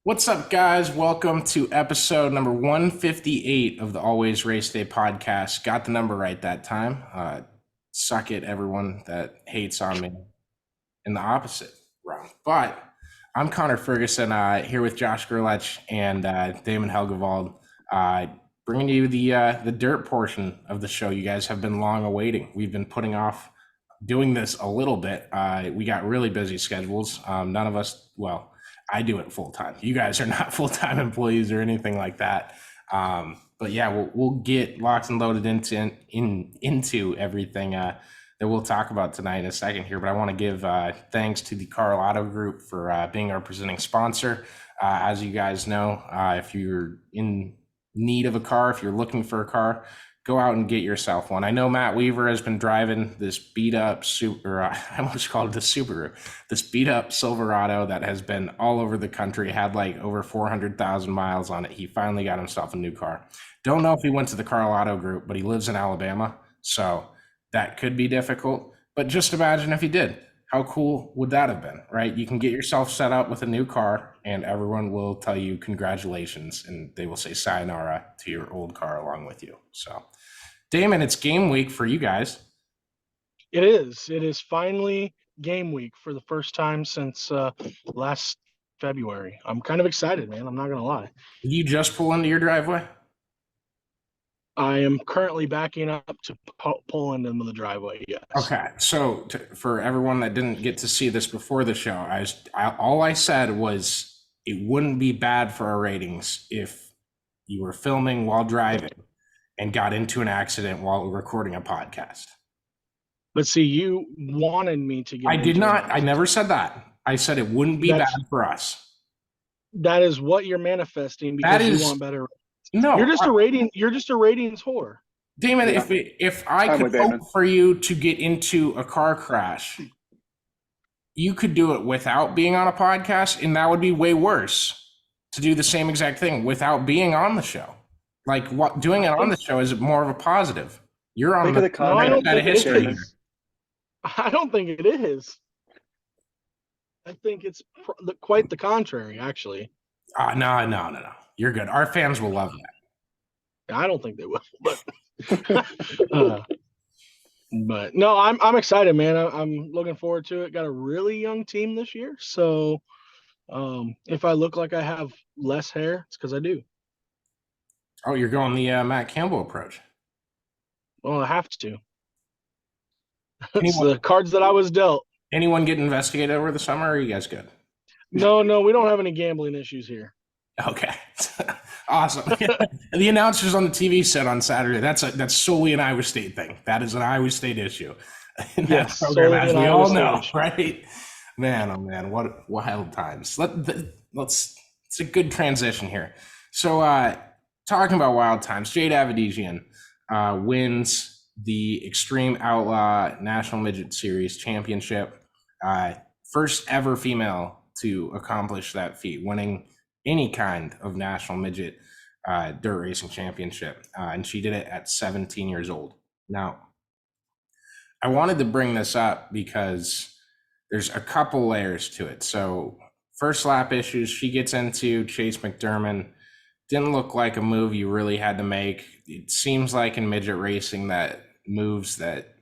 What's up, guys? Welcome to episode number 158 of the Always Race Day podcast. Got the number right that time. Suck it, everyone that hates on me. In the opposite realm. But I'm Connor Ferguson here with Josh Gerlach and Damon Helgevald, bringing you the dirt portion of the show you guys have been long awaiting. We've been putting off doing this a little bit. We got really busy schedules. None of us, well, I do it full time. You guys are not full time employees or anything like that. But yeah, we'll get locked and loaded into everything that we'll talk about tonight in a second here. But I want to give thanks to the Karl Auto Group for being our presenting sponsor. As you guys know, if you're in need of a car, if you're looking for a car, go out and get yourself one. I know Matt Weaver has been driving this beat up I almost called it the Subaru, this beat up Silverado that has been all over the country, had like over 400,000 miles on it. He finally got himself a new car. Don't know if he went to the Karl Auto Group, but he lives in Alabama, so that could be difficult. But just imagine if he did. How cool would that have been, right? You can get yourself set up with a new car and everyone will tell you congratulations and they will say sayonara to your old car along with you. So Damon, it's game week for you guys. It is. It is finally game week for the first time since last February. I'm kind of excited, man. I'm not going to lie. Did you just pull into your driveway? I am currently backing up to pull into the driveway, yes. Okay, so for everyone that didn't get to see this before the show, all I said was it wouldn't be bad for our ratings if you were filming while driving and got into an accident while recording a podcast. But see, you wanted me to get. I did not. I never said that. I said it wouldn't be bad for us. That is what you're manifesting because you want better. No, you're just a rating. You're just a ratings whore. Damon, yeah. If I could hope for you to get into a car crash, you could do it without being on a podcast, and that would be way worse to do the same exact thing without being on the show. Like doing it on the show is more of a positive. You're on the side of history here. I don't think it is. I think it's quite the contrary, actually. No. You're good. Our fans will love that. I don't think they will, but but no, I'm excited, man. I'm looking forward to it. Got a really young team this year, so if I look like I have less hair, it's because I do. Oh, you're going the Matt Campbell approach. Well, I have to. It's the cards that I was dealt. Anyone get investigated over the summer, or are you guys good? No, we don't have any gambling issues here. Okay. Awesome. The announcers on the TV set on Saturday, that's solely an Iowa State thing. That is an Iowa State issue. Yes, program, as we all know, right? Man, oh man, what wild times. Let's it's a good transition here. So talking about wild times, Jade Avedisian wins the Xtreme Outlaw National Midget Series Championship. First ever female to accomplish that feat, winning any kind of national midget dirt racing championship. And she did it at 17 years old. Now, I wanted to bring this up because there's a couple layers to it. So first lap issues, she gets into Chase McDermott. Didn't look like a move you really had to make. It seems like in midget racing that moves that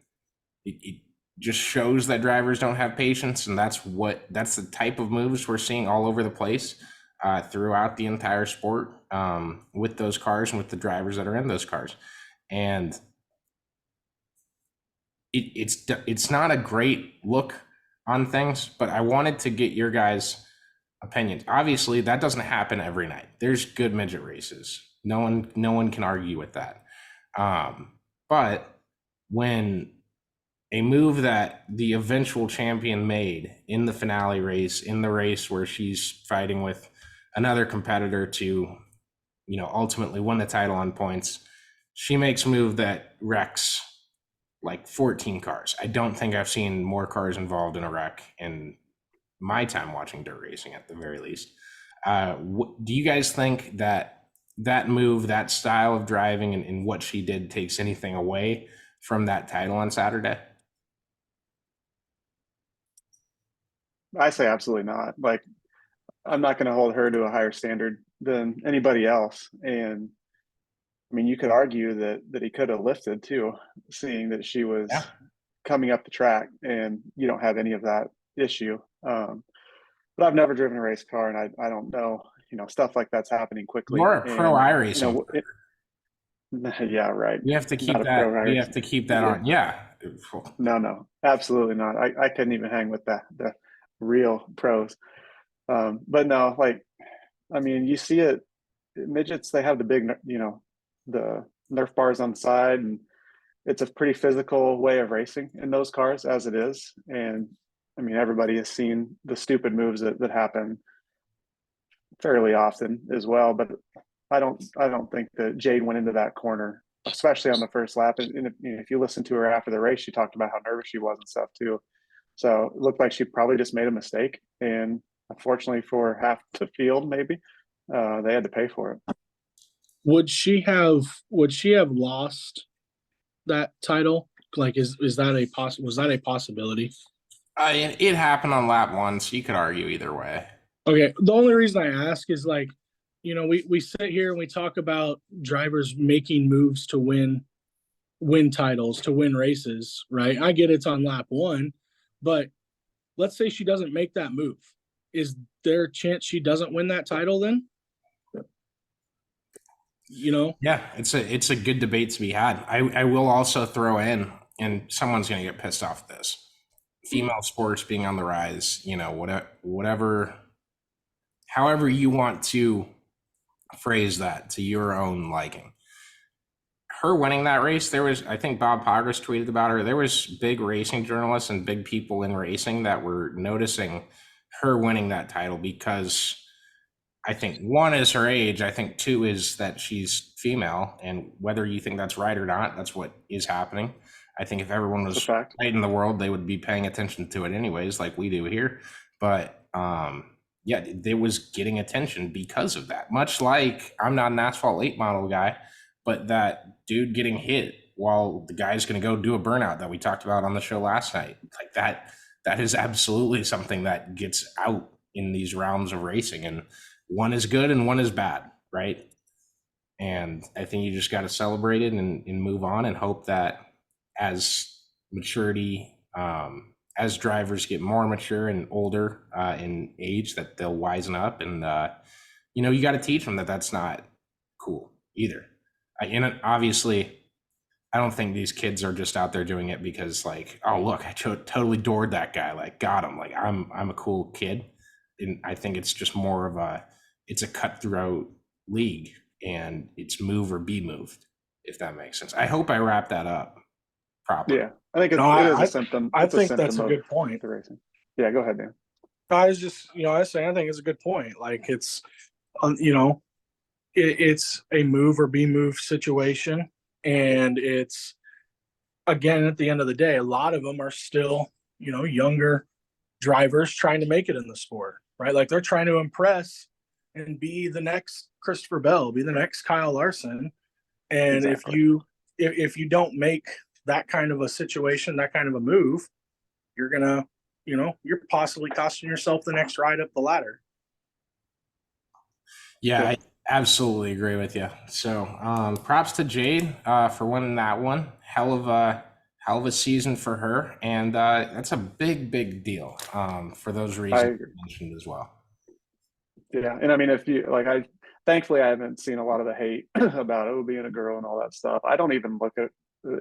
it just shows that drivers don't have patience. And that's the type of moves we're seeing all over the place throughout the entire sport with those cars and with the drivers that are in those cars. And it's not a great look on things, but I wanted to get your guys' opinions. Obviously, that doesn't happen every night. There's good midget races. No one can argue with that. But when a move that the eventual champion made in the finale race, in the race where she's fighting with another competitor to, ultimately win the title on points, she makes a move that wrecks like 14 cars. I don't think I've seen more cars involved in a wreck in my time watching dirt racing, at the very least. Do you guys think that move, that style of driving and what she did takes anything away from that title on Saturday? I say absolutely not. Like, I'm not going to hold her to a higher standard than anybody else. And I mean, you could argue that he could have lifted too, seeing that she was coming up the track, and you don't have any of that issue. But I've never driven a race car, and I don't know, stuff like that's happening quickly. You're a pro iRacing. Yeah, right. You have to keep that. You have to keep that on. Yeah. No, absolutely not. I couldn't even hang with the real pros. But no, like, I mean, you see it. Midgets, they have the big, the Nerf bars on the side, and it's a pretty physical way of racing in those cars as it is. And I mean, everybody has seen the stupid moves that happen fairly often as well. But I don't think that Jade went into that corner, especially on the first lap. And if you listen to her after the race, she talked about how nervous she was and stuff too. So it looked like she probably just made a mistake. And unfortunately for half the field, maybe they had to pay for it. Would she have lost that title? Like, is that was that a possibility? It happened on lap 1, so you could argue either way. Okay. The only reason I ask is, like, we sit here and we talk about drivers making moves to win titles, to win races, right? I get it's on lap 1, but let's say she doesn't make that move. Is there a chance she doesn't win that title then? Yeah, it's a good debate to be had. I will also throw in, and someone's going to get pissed off at this, female sports being on the rise, whatever, however you want to phrase that to your own liking. Her winning that race, I think Bob Poggers tweeted about her. There was big racing journalists and big people in racing that were noticing her winning that title because I think 1 is her age. I think 2 is that she's female, and whether you think that's right or not, that's what is happening. I think if everyone was right in the world, they would be paying attention to it anyways, like we do here. But yeah, it was getting attention because of that. Much like I'm not an asphalt late model guy, but that dude getting hit while the guy's going to go do a burnout that we talked about on the show last night, like that is absolutely something that gets out in these rounds of racing, and 1 is good and 1 is bad, right? And I think you just got to celebrate it and move on and hope that as maturity, as drivers get more mature and older in age, that they'll wisen up. And, you got to teach them that that's not cool either. And obviously, I don't think these kids are just out there doing it because, like, oh, look, I totally doored that guy. Like, got him. Like, I'm a cool kid. And I think it's just more of it's a cutthroat league, and it's move or be moved, if that makes sense. I hope I wrap that up properly. Yeah, I think it is a symptom. I think that's a good point. Yeah, go ahead, Dan. I was just, I was saying, I think it's a good point. Like, it's, it's a move or be moved situation. And it's, again, at the end of the day, a lot of them are still, younger drivers trying to make it in the sport, right? Like, they're trying to impress and be the next Christopher Bell, be the next Kyle Larson. And exactly. if you don't make that kind of a situation, that kind of a move, you're gonna, you're possibly costing yourself the next ride up the ladder. Yeah, I absolutely agree with you. So props to Jade for winning that one. Hell of a season for her, and that's a big deal for those reasons you mentioned as well. Yeah, and I mean, if you like, thankfully I haven't seen a lot of the hate about being a girl and all that stuff. I don't even look at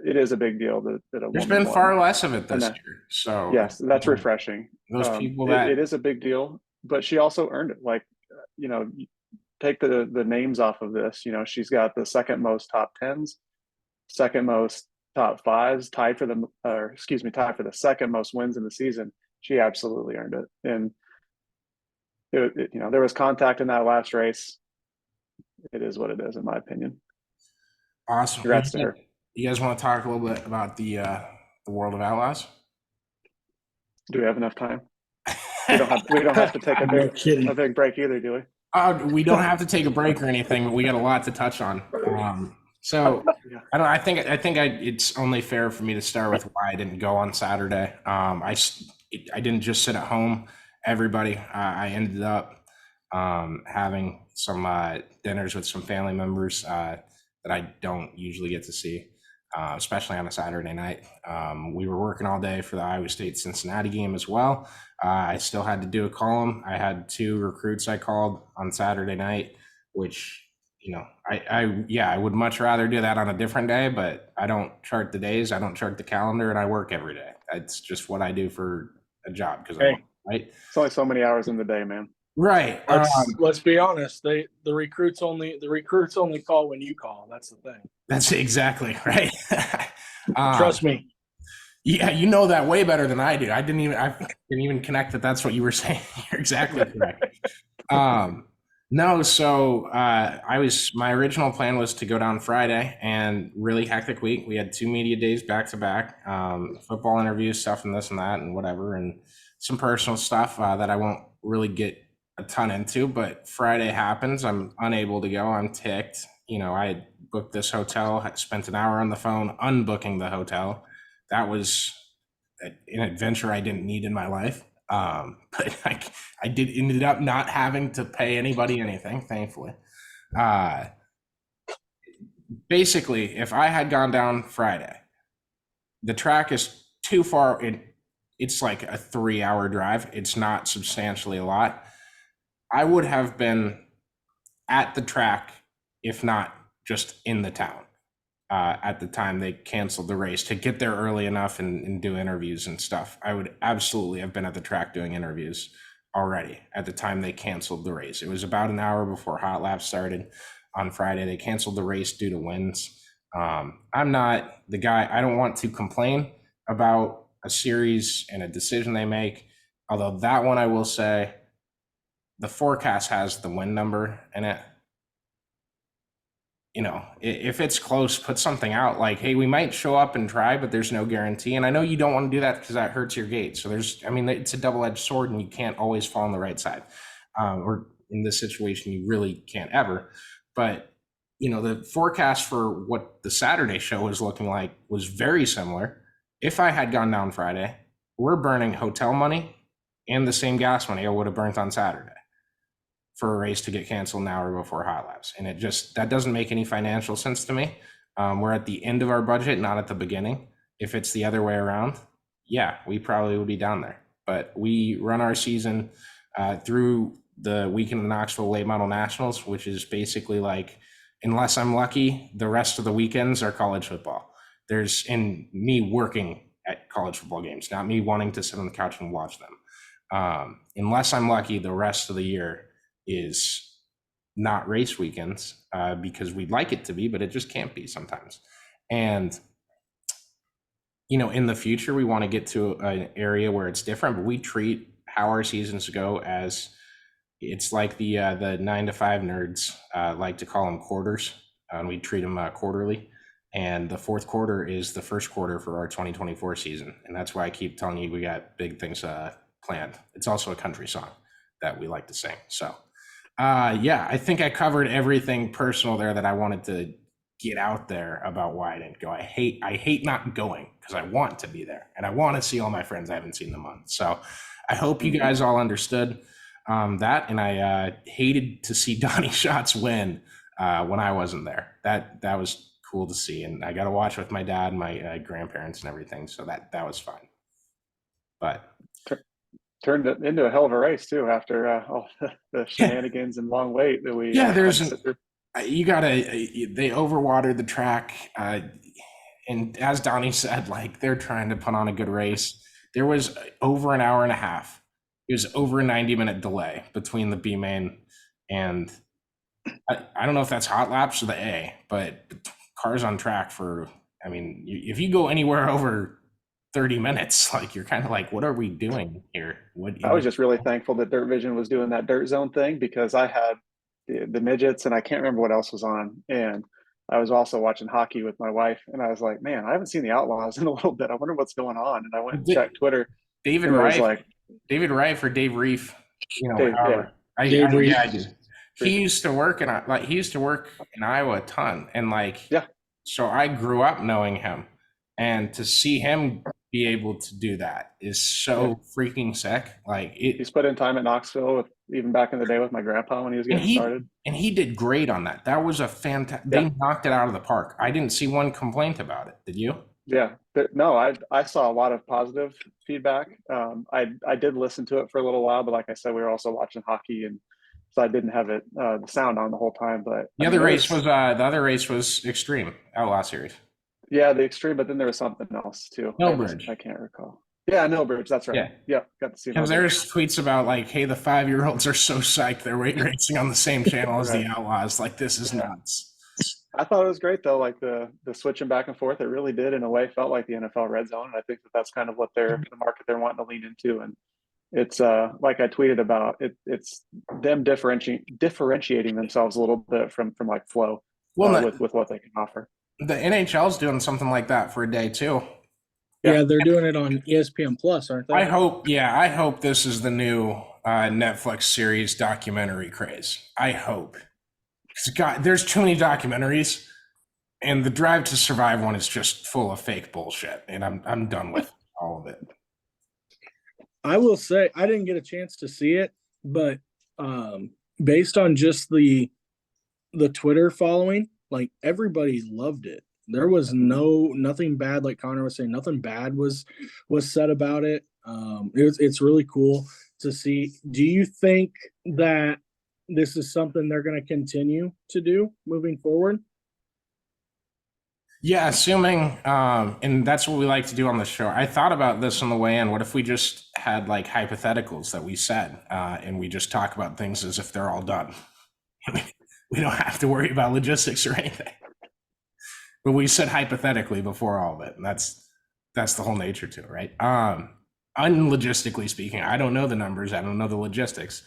it is a big deal that a there's been far less of it this year. So yes, that's refreshing. Those people that it is a big deal, but she also earned it. Like, take the names off of this. She's got the second most top 10s, second most top 5s, tied for the second most wins in the season. She absolutely earned it. And there was contact in that last race. It is what it is, in my opinion. Awesome. Congrats to her. You guys want to talk a little bit about the World of Outlaws? Do we have enough time? We don't have to take a big break either, do we? We don't have to take a break or anything, but we got a lot to touch on. I think it's only fair for me to start with why I didn't go on Saturday. I didn't just sit at home. Everybody, I ended up having some dinners with some family members that I don't usually get to see, especially on a Saturday night. We were working all day for the Iowa State Cincinnati game as well. I still had to do a column. I had 2 recruits I called on Saturday night, which, I would much rather do that on a different day, but I don't chart the days, I don't chart the calendar, and I work every day. It's just what I do for a job because Hey, right. It's only so many hours in the day, man. Right. Let's be honest. The recruits only call when you call. That's the thing. That's exactly right. Trust me. Yeah, you know that way better than I do. I didn't even connect that that's what you were saying. You're exactly correct. No, so my original plan was to go down Friday, and really hectic week. We had 2 media days back to back, football interviews, stuff and this and that and whatever, and some personal stuff that I won't really get a ton into, but Friday happens. I'm unable to go. I'm ticked. I had booked this hotel, had spent an hour on the phone unbooking the hotel. That was an adventure I didn't need in my life. But I ended up not having to pay anybody anything, thankfully. Basically, if I had gone down Friday, the track is too far. It's like a 3-hour drive. It's not substantially a lot. I would have been at the track, if not just in the town, at the time they canceled the race, to get there early enough and do interviews and stuff. I would absolutely have been at the track doing interviews already at the time they canceled the race. It was about an hour before hot laps started on Friday. They canceled the race due to winds. I'm not the guy. I don't want to complain about a series and a decision they make. Although that one, I will say, the forecast has the win number in it. If it's close, put something out like, hey, we might show up and try, but there's no guarantee. And I know you don't want to do that because that hurts your gate. So it's a double-edged sword, and you can't always fall on the right side. Or in this situation, you really can't ever. But, the forecast for what the Saturday show was looking like was very similar. If I had gone down Friday, we're burning hotel money and the same gas money I would have burnt on Saturday for a race to get canceled an hour before hot laps. And that doesn't make any financial sense to me. We're at the end of our budget, not at the beginning. If it's the other way around, yeah, we probably would be down there. But we run our season through the weekend of the Knoxville Late Model Nationals, which is basically like, unless I'm lucky, the rest of the weekends are college football. In me working at college football games, not me wanting to sit on the couch and watch them. Unless I'm lucky, the rest of the year is not race weekends because we'd like it to be, but it just can't be sometimes. And, in the future, we want to get to an area where it's different, but we treat how our seasons go as it's like the 9 to 5 nerds like to call them quarters. We treat them quarterly. And the fourth quarter is the first quarter for our 2024 season. And that's why I keep telling you we got big things planned. It's also a country song that we like to sing. So, I think I covered everything personal there that I wanted to get out there about why I didn't go. I hate not going because I want to be there and I want to see all my friends I haven't seen in a month. So I hope you guys all understood that. And I hated to see Donnie Schatz win when I wasn't there. That was cool to see. And I got to watch with my dad and my grandparents and everything. So that was fun. But turned it into a hell of a race too after all the shenanigans and long wait that we they overwatered the track and as Donnie said, like, they're trying to put on a good race. There was over an hour and a half. It was over a 90-minute delay between the B main and I don't know if that's hot laps or the A, but cars on track if you go anywhere over 30 minutes, like, you're kind of like, what are we doing here? I was just really thankful that Dirt Vision was doing that dirt zone thing because I had the midgets and I can't remember what else was on. And I was also watching hockey with my wife and I was like, man, I haven't seen the Outlaws in a little bit. I wonder what's going on. And I went and checked Twitter. David Reif or Dave Reif, I do. He used to work in Iowa a ton. And so I grew up knowing him, and to see him be able to do that is so freaking sick. Like He's put in time at Knoxville, even back in the day with my grandpa when he was getting started. And he did great on that. That was a fantastic. They knocked it out of the park. I didn't see one complaint about it. Did you? Yeah, no, I saw a lot of positive feedback. I did listen to it for a little while, but like I said, we were also watching hockey, and so I didn't have it the sound on the whole time. But the other race was Xtreme Outlaw Series. Yeah, the Xtreme, but then there was something else too. Millbridge. I can't recall. Yeah, Millbridge. That's right. Yeah, got to see. Because there's tweets about like, hey, the 5-year-olds are so psyched they're racing on the same channel as the Outlaws. Like, this is nuts. I thought it was great though, like the switching back and forth. It really did, in a way, felt like the NFL red zone. And I think that's kind of what the market they're wanting to lean into. And it's like I tweeted about it. It's them differentiating themselves a little bit from like flow with what they can offer. The NHL's doing something like that for a day too. Yeah, they're doing it on ESPN Plus, aren't they? I hope this is the new Netflix series documentary craze. I hope. God, there's too many documentaries, and the Drive to Survive one is just full of fake bullshit, and I'm done with all of it. I will say I didn't get a chance to see it, but based on just the Twitter following, like everybody loved it. There was nothing bad, like Connor was saying, nothing bad was said about it. It's really cool to see. Do you think that this is something they're going to continue to do moving forward? Yeah, assuming, and that's what we like to do on the show. I thought about this on the way in. What if we just had like hypotheticals that we said, and we just talk about things as if they're all done? We don't have to worry about logistics or anything. But we said hypothetically before all of it, and that's the whole nature to it, right? Unlogistically speaking, I don't know the numbers, I don't know the logistics,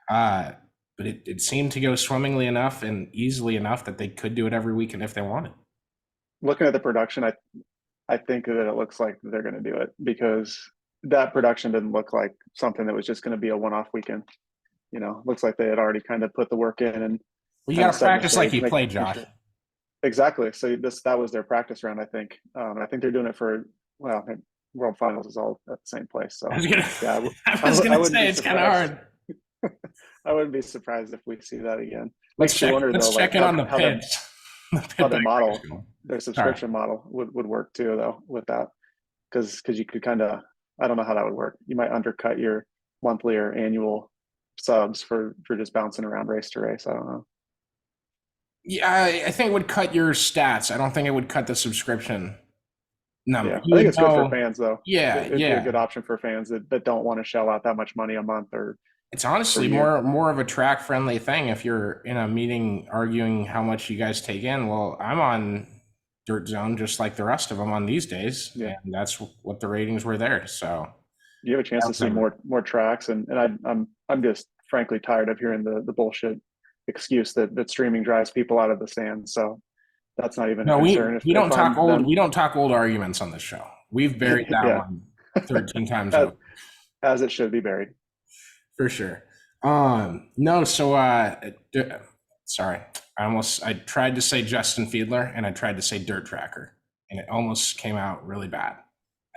but it seemed to go swimmingly enough and easily enough that they could do it every weekend if they wanted. Looking at the production, I think that it looks like they're going to do it, because that production didn't look like something that was just going to be a one-off weekend. Looks like they had already kind of put the work in. And you got to practice like you played, Josh. Exactly. So that was their practice round, I think. I think they're doing it for, World Finals is all at the same place. So I was gonna say it's kind of hard. I wouldn't be surprised if we see that again. Let's check in on the pitch. How the model, their subscription model would work too, though, with that, because you could kind of, I don't know how that would work. You might undercut your monthly or annual subs for just bouncing around race to race. I don't know. Yeah, I think it would cut your stats. I don't think it would cut the subscription number. Yeah, I think it's good for fans, though. Yeah, it'd be a good option for fans that don't want to shell out that much money a month. Or it's honestly more of a track friendly thing. If you're in a meeting arguing how much you guys take in, well, I'm on Dirt Zone just like the rest of them on these days, and that's what the ratings were there. So you have a chance to see more tracks, and I'm just frankly tired of hearing the bullshit excuse that streaming drives people out of the stands. So that's not even a concern. We don't talk old arguments on this show. We've buried that one 13 times over. As it should be buried. For sure. No, so sorry. I tried to say Justin Fiedler and I tried to say Dirt Tracker, and it almost came out really bad.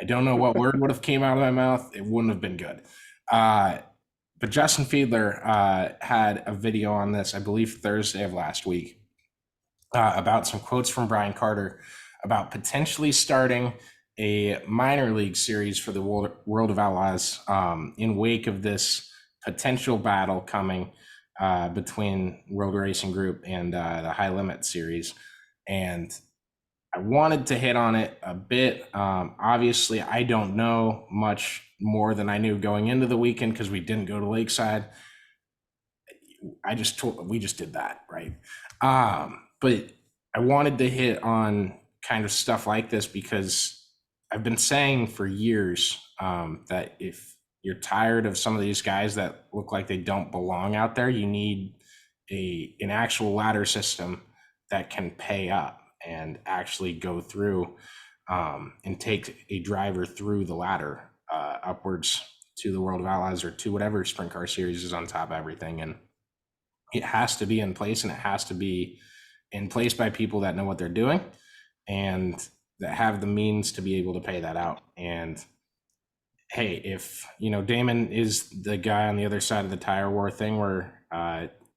I don't know what word would have came out of my mouth. It wouldn't have been good. But Justin Fiedler had a video on this, I believe Thursday of last week, about some quotes from Brian Carter about potentially starting a minor league series for the World of Outlaws in wake of this potential battle coming between World Racing Group and the High Limit series. And I wanted to hit on it a bit. Obviously, I don't know much more than I knew going into the weekend because we didn't go to Lakeside. We just did that, right? But I wanted to hit on kind of stuff like this because I've been saying for years that if you're tired of some of these guys that look like they don't belong out there, you need an actual ladder system that can pay up and actually go through and take a driver through the ladder upwards to the World of Outlaws or to whatever sprint car series is on top of everything. And it has to be in place, and it has to be in place by people that know what they're doing and that have the means to be able to pay that out. And hey, if Damon is the guy on the other side of the tire war thing where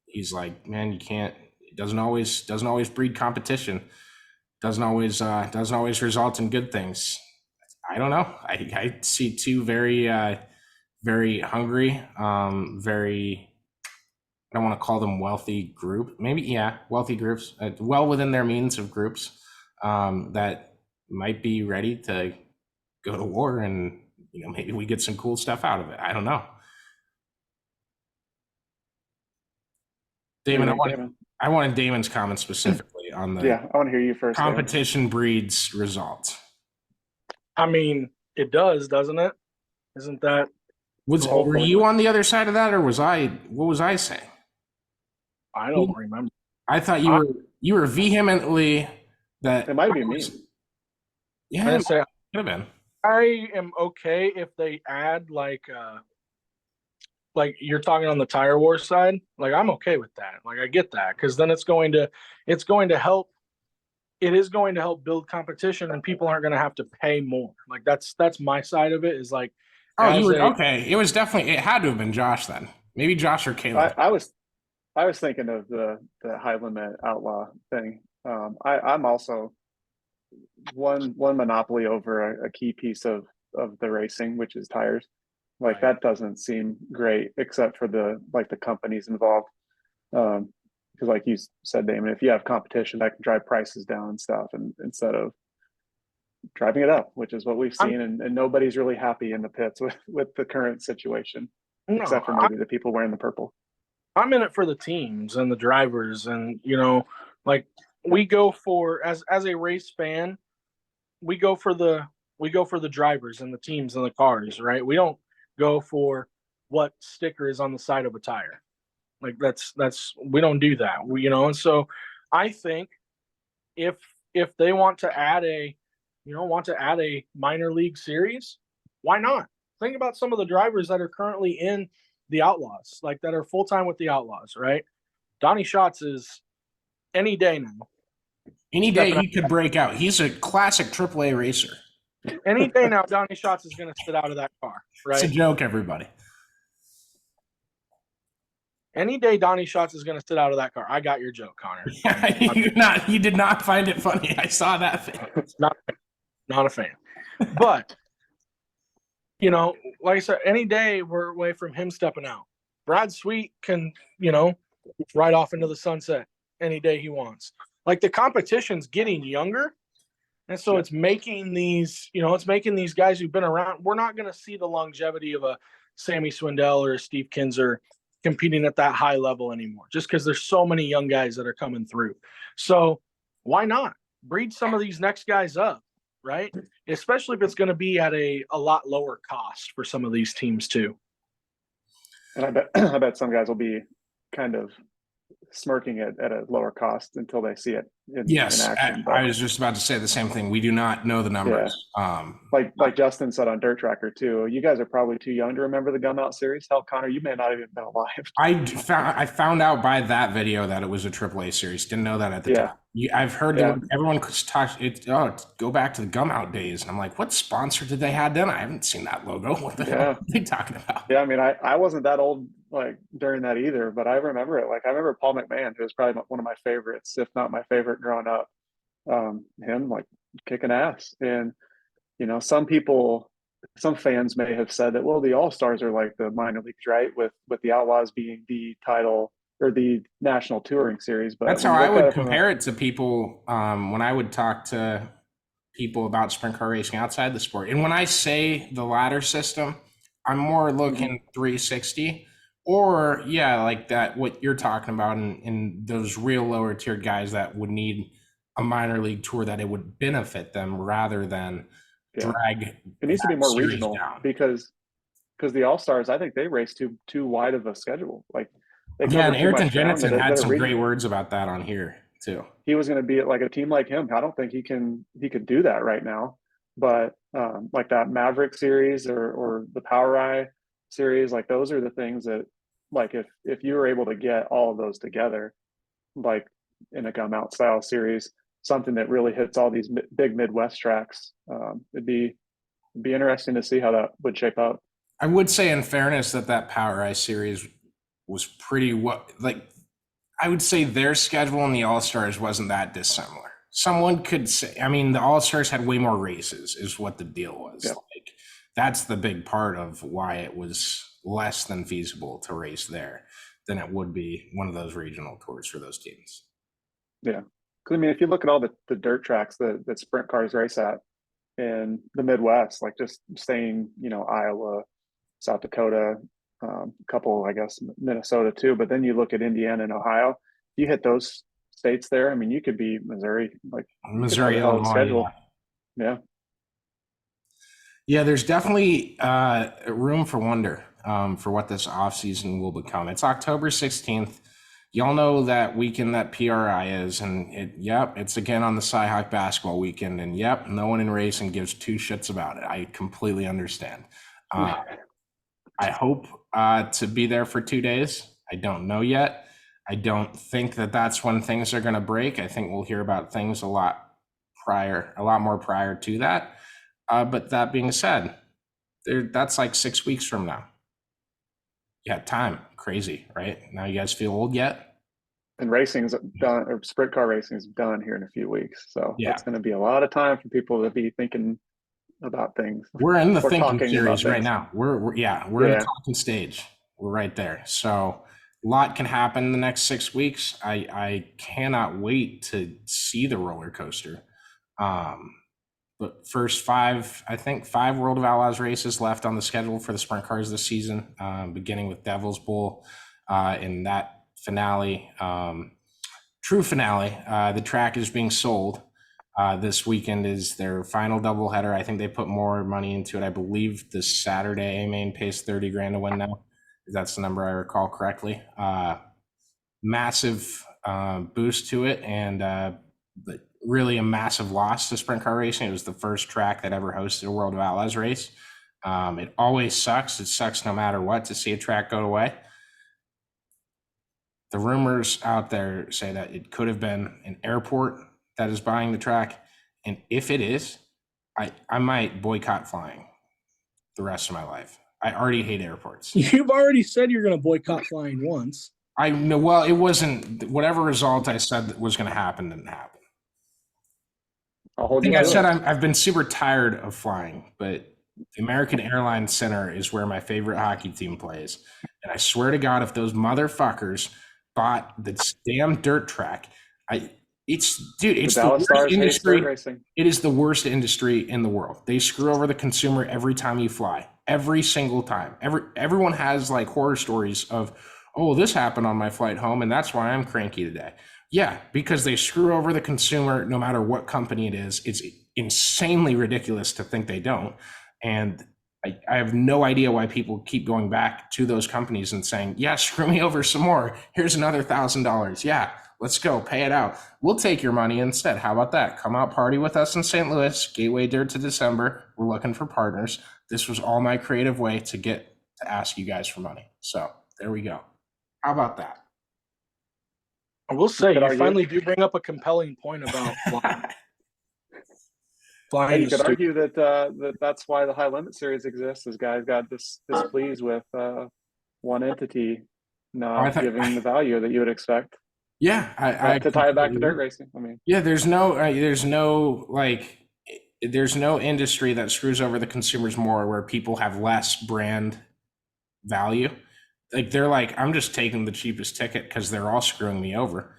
he's like, man, you can't. It doesn't always breed competition. Doesn't always result in good things. I don't know. I see two very very hungry, very. I don't want to call them wealthy group. Maybe, yeah, wealthy groups, well within their means of groups that might be ready to go to war, and maybe we get some cool stuff out of it. I don't know. Damon, I wanted Damon's comments specifically on the I want to hear you first. Competition Damon. Breeds results. I mean, it does, doesn't it? Isn't that? Were you on the other side of that, or was I? What was I saying? I don't remember. I thought you were vehemently that. It might be me. Yeah, it could have been. I am okay if they add like you're talking on the tire war side. Like, I'm okay with that. Like, I get that, because then it's going to help. It is going to help build competition, and people aren't going to have to pay more. Like, that's my side of it. Is like, oh, you were okay. It was definitely. It had to have been Josh then. Maybe Josh or Caleb. I was thinking of the high limit outlaw thing. I'm also one monopoly over a key piece of the racing, which is tires. Like, that doesn't seem great, except for the companies involved. Because like you said, Damon, if you have competition, that can drive prices down and stuff, and instead of driving it up, which is what we've seen, and nobody's really happy in the pits with the current situation, except for maybe the people wearing the purple. I'm in it for the teams and the drivers, and like, we go for as a race fan, we go for the drivers and the teams and the cars, right? We don't go for what sticker is on the side of a tire. Like, that's we don't do that. And so I think if they want to add a minor league series, why not? Think about some of the drivers that are currently in the Outlaws, like, that are full-time with the Outlaws, right? Donnie Schatz is any day now. Any day he could break out. He's a classic AAA racer. Any day now, Donnie Schatz is going to sit out of that car, right? It's a joke, everybody. Any day Donnie Schatz is going to sit out of that car. I got your joke, Connor. You did not find it funny. I saw that thing. Not a fan. But like I said, any day we're away from him stepping out. Brad Sweet can, ride off into the sunset any day he wants. Like, the competition's getting younger, and so it's making these, guys who've been around. We're not going to see the longevity of a Sammy Swindell or a Steve Kinzer competing at that high level anymore, just because there's so many young guys that are coming through. So why not breed some of these next guys up, right? Especially if it's going to be at a lot lower cost for some of these teams too. And I bet some guys will be kind of smirking it at a lower cost until they see it in action. I was just about to say the same thing. We do not know the numbers. Yeah. Like Justin said on Dirt Tracker too, you guys are probably too young to remember the Gum Out series. Hell, Connor, you may not have even been alive. I found out by that video that it was a AAA series. Didn't know that at the time. I've heard everyone talk it. Go back to the Gum Out days, and I'm like, what sponsor did they have then? I haven't seen that logo. What the hell are they talking about? Yeah, I mean, I wasn't that old like during that either, but I remember it. Like, I remember Paul McMahon, who was probably one of my favorites, if not my favorite growing up. Him like kicking ass, and some fans may have said that, well, the All-Stars are like the minor leagues, right? With the Outlaws being the title or the national touring series. But that's how I would compare it to people when I would talk to people about sprint car racing outside the sport. And when I say the ladder system, I'm more looking 360 or like that, what you're talking about, and those real lower tier guys that would need a minor league tour, that it would benefit them rather than drag. It needs to be more regional down. because the All-Stars, I think they race too wide of a schedule. Like, and Ayrton Jennison had some great words about that on here too. He was going to be like a team like him. I don't think he could do that right now. But like that Maverick series or the Power Eye series, like, those are the things that, like, if you were able to get all of those together, like in a Gum Out style series, something that really hits all these big Midwest tracks. It'd be interesting to see how that would shape up. I would say, in fairness, that Power Ice series was pretty I would say their schedule in the All-Stars wasn't that dissimilar. Someone could say, I mean, the All-Stars had way more races, is what the deal was. Yeah. Like, that's the big part of why it was less than feasible to race there than it would be one of those regional tours for those teams. Yeah. Because, I mean, if you look at all the dirt tracks that sprint cars race at in the Midwest, like just saying, Iowa, South Dakota, a couple, I guess, Minnesota too. But then you look at Indiana and Ohio, you hit those states there. I mean, you could be Missouri, Missouri, Illinois. Yeah. Yeah, there's definitely room for wonder for what this offseason will become. It's October 16th. Y'all know that weekend that PRI is, and it's again on the Cyhawk basketball weekend, and no one in racing gives two shits about it. I completely understand. I hope to be there for 2 days. I don't know yet. I don't think that that's when things are going to break. I think we'll hear about things a lot more prior to that. But that being said, that's like 6 weeks from now. Yeah, time. Crazy, right? Now you guys feel old yet? And racing's done, or sprint car racing is done here in a few weeks. So it's going to be a lot of time for people to be thinking about things. We're in the thinking series right now. We're in the talking stage. We're right there. So a lot can happen in the next 6 weeks. I cannot wait to see the roller coaster. But first five World of Outlaws races left on the schedule for the sprint cars this season, beginning with Devil's Bowl in that finale, true finale. The track is being sold. This weekend is their final doubleheader. I think they put more money into it. I believe this Saturday, A-Main pays $30,000 to win now. That's the number I recall correctly. Massive boost to it, and but really a massive loss to sprint car racing. It was the first track that ever hosted a World of Outlaws race. It always sucks. It sucks no matter what to see a track go away. The rumors out there say that it could have been an airport that is buying the track. And if it is, I might boycott flying the rest of my life. I already hate airports. You've already said you're going to boycott flying once. I know. Well, it wasn't, whatever result I said that was going to happen didn't happen. I think I said I've been super tired of flying, but the American Airlines Center is where my favorite hockey team plays. And I swear to God, if those motherfuckers bought this damn dirt track, it's the worst industry. It is the worst industry in the world. They screw over the consumer every time you fly, every single time. Everyone has like horror stories of, oh, this happened on my flight home, and that's why I'm cranky today. Yeah, because they screw over the consumer no matter what company it is. It's insanely ridiculous to think they don't. And I have no idea why people keep going back to those companies and saying, yeah, screw me over some more. Here's another $1,000. Yeah, let's go, pay it out. We'll take your money instead. How about that? Come out, party with us in St. Louis, Gateway Dirt to December. We're looking for partners. This was all my creative way to ask you guys for money. So there we go. How about that? I will say, you finally do bring up a compelling point about flying. Flying. You could argue that that's why the high limit series exists. Is guys got displeased with one entity not giving the value that you would expect. Yeah, I to tie it back to dirt racing. I mean, yeah, there's no industry that screws over the consumers more where people have less brand value. Like they're like, I'm just taking the cheapest ticket because they're all screwing me over.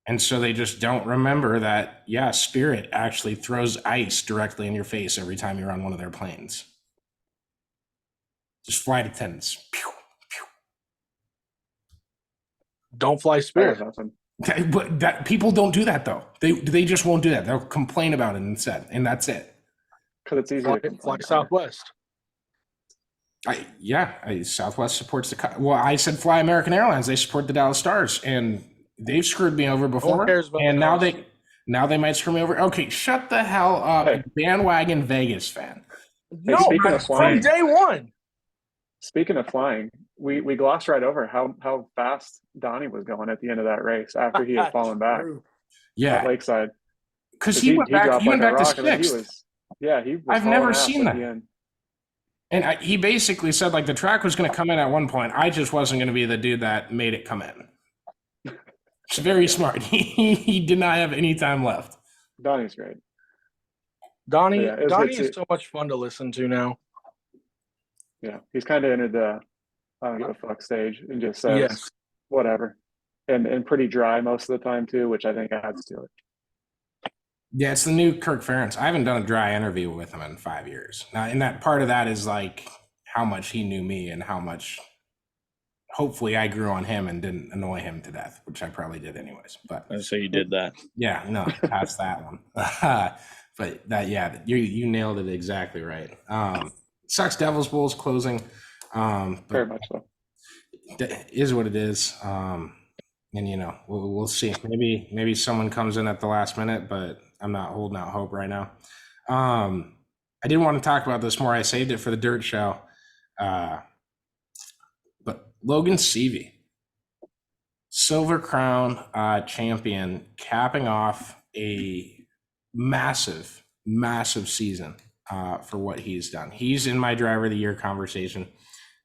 And so they just don't remember that, yeah, Spirit actually throws ice directly in your face every time you're on one of their planes. Just flight attendants. Pew, pew. Don't fly Spirit. But that people don't do that though. They just won't do that. They'll complain about it instead, and that's it. Because it's easy to fly Southwest. Southwest supports I said fly American Airlines. They support the Dallas Stars, and they've screwed me over before. And now they might screw me over. Okay, shut the hell up, hey. Bandwagon Vegas fan. No, from day one. Speaking of flying, we glossed right over how fast Donnie was going at the end of that race after he had fallen back. Yeah, at Lakeside. because he went back. dropped He like went a back to rock, and then he sixth. was I've hauling never ass seen at the that. end. And he basically said like the track was going to come in at one point. I just wasn't going to be the dude that made it come in. It's very smart. He did not have any time left. Donnie's great. Donnie Yeah, it was good is to- so much fun to listen to now. Yeah, he's kind of entered the I don't give a fuck stage and just says Yes. whatever, and pretty dry most of the time too, which I think adds to it. Yeah, it's the new Kirk Ferentz. I haven't done a dry interview with him in 5 years. Now, and that part of that is like how much he knew me and how much hopefully I grew on him and didn't annoy him to death, which I probably did anyways. But So you did that. yeah, no, past that one. But that, yeah, you nailed it exactly right. Sucks Devils Bowl's closing. But Very much so. it is what it is. And you know, we'll see. Maybe someone comes in at the last minute, but I'm not holding out hope right now. I did want to talk about this more. I saved it for the Dirt Show. But Logan Seavey, Silver Crown champion, capping off a massive season for what he's done. He's in my driver of the year conversation.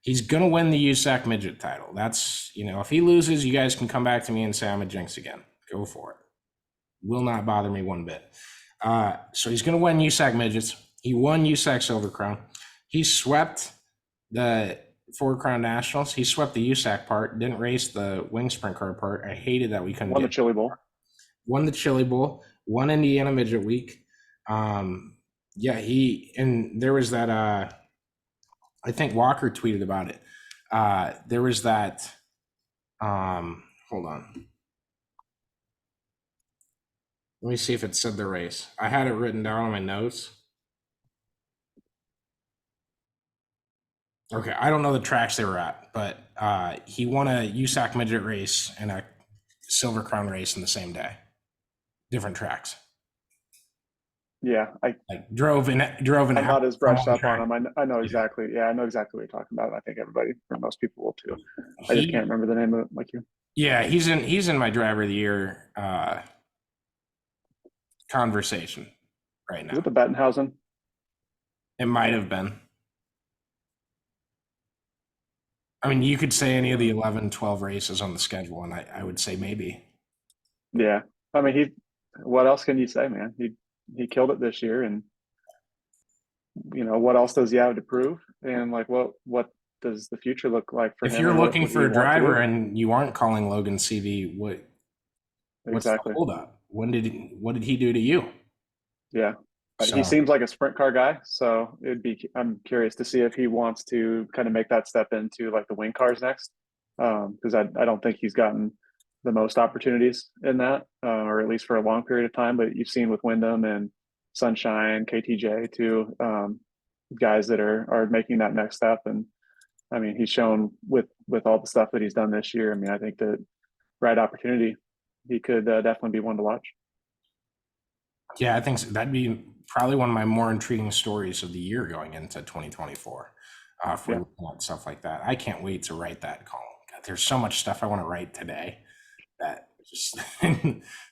He's going to win the USAC midget title. That's, you know, if he loses, you guys can come back to me and say I'm a jinx again. Go for it. Will not bother me one bit. So he's going to win USAC midgets. He won USAC Silver Crown. He swept the Four Crown Nationals. He swept the USAC part, didn't race the wing sprint car part. I hated that we couldn't Won the Chili Bowl. Won the Chili Bowl, won Indiana Midget Week. Yeah, and there was that, I think Walker tweeted about it. There was that, hold on. Let me see if it said the race. I had it written down on my notes. Okay, I don't know the tracks they were at, but he won a USAC midget race and a Silver Crown race in the same day. Different tracks. Yeah, I drove in. I'm not as brushed up on him. I know exactly. Yeah, I know exactly what you're talking about. I think everybody, or most people, will too. I just can't remember the name of it like you. Yeah, he's in my driver of the year conversation right now. Is it the Bettenhausen? It might have been. I mean, you could say any of the 11, 12 races on the schedule, and I would say maybe. Yeah, I mean, what else can you say, man? He killed it this year, and you know, what else does he have to prove? And like, what does the future look like for him? If you're looking for a driver and you aren't calling Logan CV, what's exactly the hold up? What did he do to you? Yeah, he seems like a sprint car guy, so I'm curious to see if he wants to kind of make that step into like the wing cars next, because I don't think he's gotten the most opportunities in that, or at least for a long period of time. But you've seen with Wyndham and Sunshine, KTJ too, guys that are making that next step. And I mean, he's shown with all the stuff that he's done this year. I mean, I think that right opportunity, he could definitely be one to watch. Yeah, I think so. That'd be probably one of my more intriguing stories of the year going into 2024. For looking at stuff like that, I can't wait to write that column. God, there's so much stuff I want to write today that just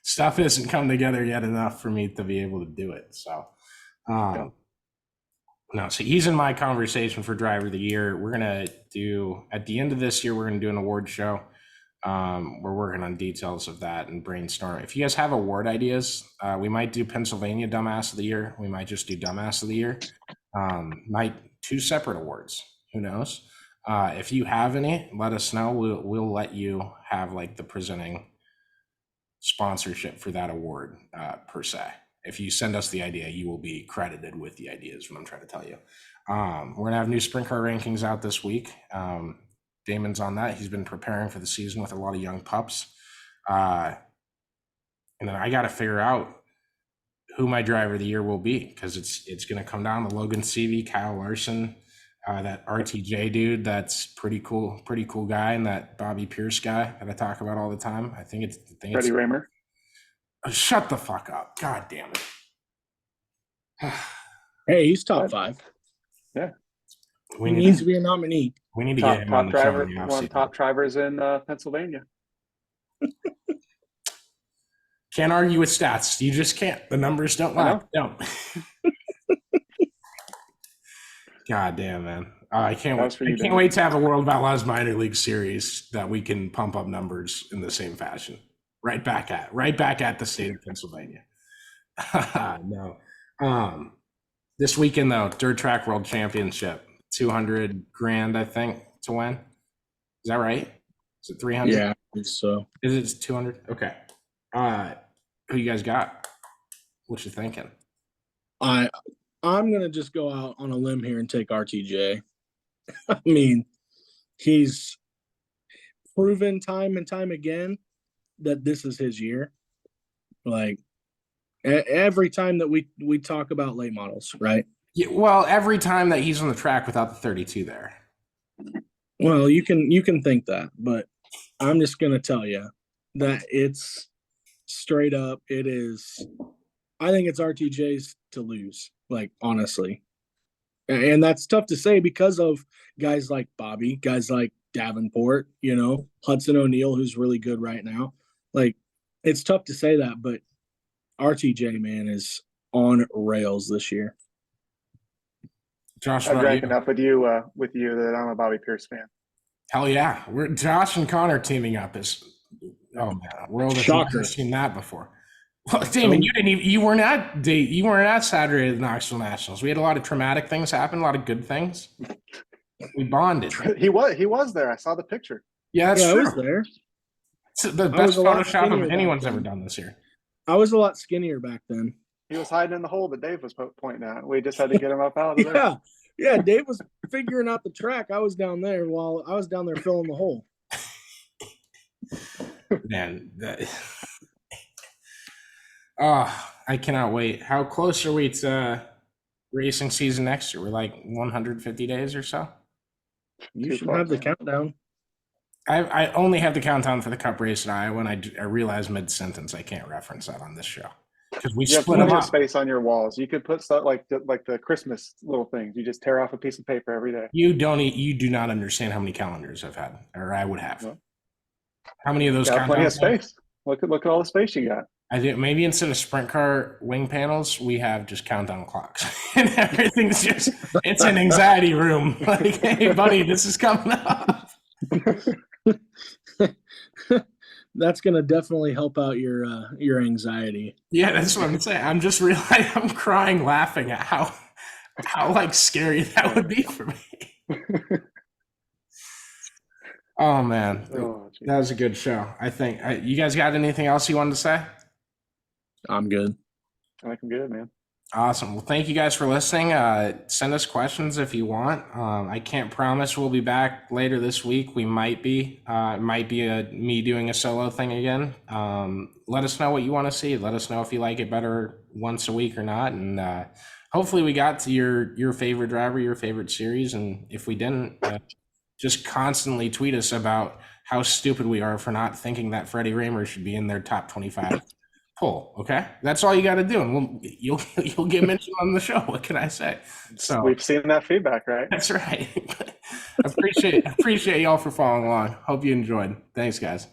stuff hasn't come together yet enough for me to be able to do it. So, no, so he's in my conversation for driver of the year. We're gonna do at the end of this year. We're gonna do an award show. We're working on details of that and brainstorm. If you guys have award ideas, we might do Pennsylvania Dumbass of the Year. We might just do Dumbass of the Year. Might 2 separate awards. Who knows? If you have any, let us know. We'll let you have like the presenting sponsorship for that award per se. If you send us the idea, you will be credited with the idea is what I'm trying to tell you. We're gonna have new sprint car rankings out this week. Damon's on that. He's been preparing for the season with a lot of young pups. And then I got to figure out who my driver of the year will be, because it's going to come down to Logan Seavey, Kyle Larson, that RTJ dude. That's pretty cool guy, and that Bobby Pierce guy that I talk about all the time. I think it's Freddie Raymer. Oh, shut the fuck up. God damn it. Hey, he's top 5. Yeah. He needs to be a nominee. We need to get him on the driver, show. one of the top drivers in Pennsylvania. Can't argue with stats. You just can't. The numbers don't lie. No. God damn, man. I can't wait. I can't wait to have a World of Outlaws minor league series that we can pump up numbers in the same fashion. Right back at the state of Pennsylvania. No. This weekend though, Dirt Track World Championship, $200,000, I think, to win. Is that right? Is it 300? Yeah, I think so. Is it 200? Okay. Who you guys got? What you thinking? I'm gonna just go out on a limb here and take RTJ. I mean, he's proven time and time again that this is his year. Like every time that we talk about late models, right? Yeah, well, every time that he's on the track without the 32 there. Well, you can think that, but I'm just gonna tell you that it's straight up. It is. I think it's RTJ's to lose. Like honestly, and that's tough to say because of guys like Bobby, guys like Davenport, Hudson O'Neill, who's really good right now. Like it's tough to say that, but RTJ, man, is on rails this year. Josh, I drank enough with you that I'm a Bobby Pierce fan. Hell yeah, Josh and Connor teaming up is man, world has never seen that before. Well, Damon, you weren't at Saturday at the Knoxville Nationals. We had a lot of traumatic things happen, a lot of good things. We bonded. He was there. I saw the picture. Yeah, that's true. I was there. It's the best Photoshop of anyone's ever done this year. I was a lot skinnier back then. He was hiding in the hole that Dave was pointing at. We just had to get him up out of there. Yeah. Dave was figuring out the track. I was down there while I was down there filling the hole. Man, I cannot wait. How close are we to racing season next year? We're like 150 days or so. You should have the countdown. I only have the countdown for the Cup race in Iowa, and I realized mid-sentence I can't reference that on this show because we split them up. Space on your walls. You could put stuff like the Christmas little things. You just tear off a piece of paper every day. You do not understand how many calendars I've had, or I would have. How many of those countdowns? Plenty of space. Look at all the space you got. I think maybe instead of sprint car wing panels, we have just countdown clocks, and everything's it's an anxiety room. Like, hey, buddy, this is coming up. That's gonna definitely help out your anxiety. Yeah, that's what I'm saying. I'm just realizing I'm crying laughing at how like scary that would be for me. Oh man, that was a good show. I think you guys got anything else you wanted to say? I'm good. I think I'm good, man. Awesome. Well, thank you guys for listening. Send us questions if you want. I can't promise we'll be back later this week. We might be. It might be me doing a solo thing again. Let us know what you want to see. Let us know if you like it better once a week or not. And hopefully we got to your favorite driver, your favorite series. And if we didn't, just constantly tweet us about how stupid we are for not thinking that Freddie Raymer should be in their top 25. Pull, okay? That's all you got to do, and you'll get mentioned on the show. What can I say? So we've seen that feedback, right? That's right. Appreciate y'all for following along. Hope you enjoyed. Thanks, guys.